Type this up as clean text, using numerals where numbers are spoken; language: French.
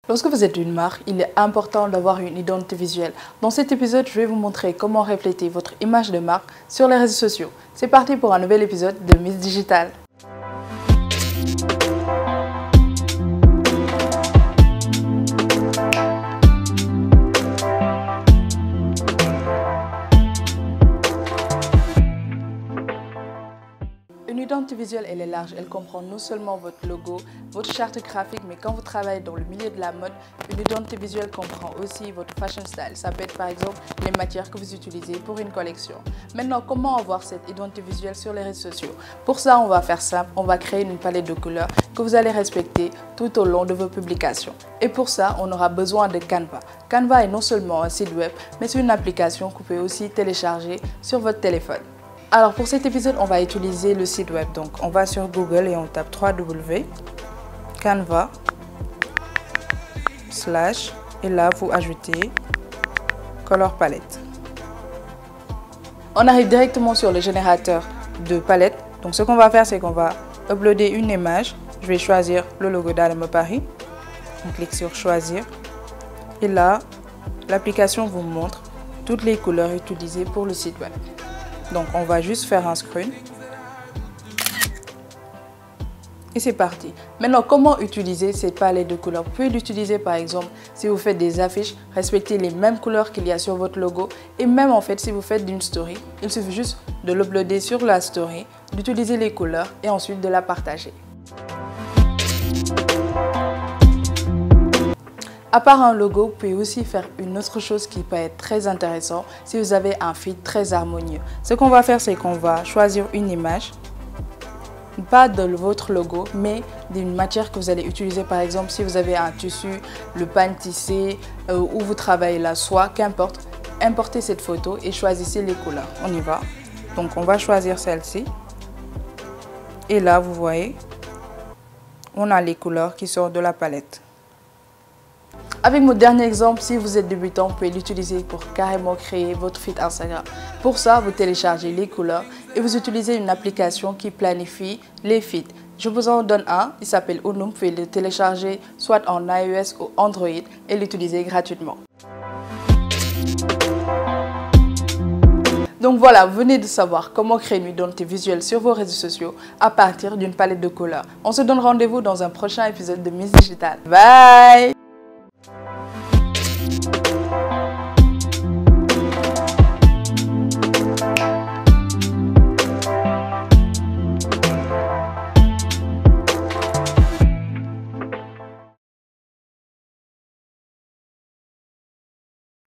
Lorsque vous êtes une marque, il est important d'avoir une identité visuelle. Dans cet épisode, je vais vous montrer comment refléter votre image de marque sur les réseaux sociaux. C'est parti pour un nouvel épisode de Miss Digital. Une identité visuelle, elle est large. Elle comprend non seulement votre logo, votre charte graphique, mais quand vous travaillez dans le milieu de la mode, une identité visuelle comprend aussi votre fashion style. Ça peut être par exemple les matières que vous utilisez pour une collection. Maintenant, comment avoir cette identité visuelle sur les réseaux sociaux? Pour ça, on va faire simple. On va créer une palette de couleurs que vous allez respecter tout au long de vos publications. Et pour ça, on aura besoin de Canva. Canva est non seulement un site web, mais c'est une application que vous pouvez aussi télécharger sur votre téléphone. Alors pour cet épisode, on va utiliser le site web. Donc on va sur Google et on tape www.canva/ et là vous ajoutez Color Palette. On arrive directement sur le générateur de palette. Donc ce qu'on va faire, c'est qu'on va uploader une image. Je vais choisir le logo d'Adama Paris. On clique sur choisir et là l'application vous montre toutes les couleurs utilisées pour le site web. Donc on va juste faire un screen. Et c'est parti. Maintenant, comment utiliser cette palette de couleurs? Vous pouvez l'utiliser par exemple si vous faites des affiches, respectez les mêmes couleurs qu'il y a sur votre logo. Et même en fait, si vous faites une story, il suffit juste de l'uploader sur la story, d'utiliser les couleurs et ensuite de la partager. À part un logo, vous pouvez aussi faire une autre chose qui peut être très intéressant si vous avez un feed très harmonieux. Ce qu'on va faire, c'est qu'on va choisir une image, pas de votre logo, mais d'une matière que vous allez utiliser. Par exemple, si vous avez un tissu, le pagne tissé, ou vous travaillez la soie, qu'importe, importez cette photo et choisissez les couleurs. On y va. Donc, on va choisir celle-ci. Et là, vous voyez, on a les couleurs qui sortent de la palette. Avec mon dernier exemple, si vous êtes débutant, vous pouvez l'utiliser pour carrément créer votre feed Instagram. Pour ça, vous téléchargez les couleurs et vous utilisez une application qui planifie les feeds. Je vous en donne un, il s'appelle Unum. Vous pouvez le télécharger soit en iOS ou Android et l'utiliser gratuitement. Donc voilà, vous venez de savoir comment créer une identité visuelle sur vos réseaux sociaux à partir d'une palette de couleurs. On se donne rendez-vous dans un prochain épisode de Miss Digital. Bye!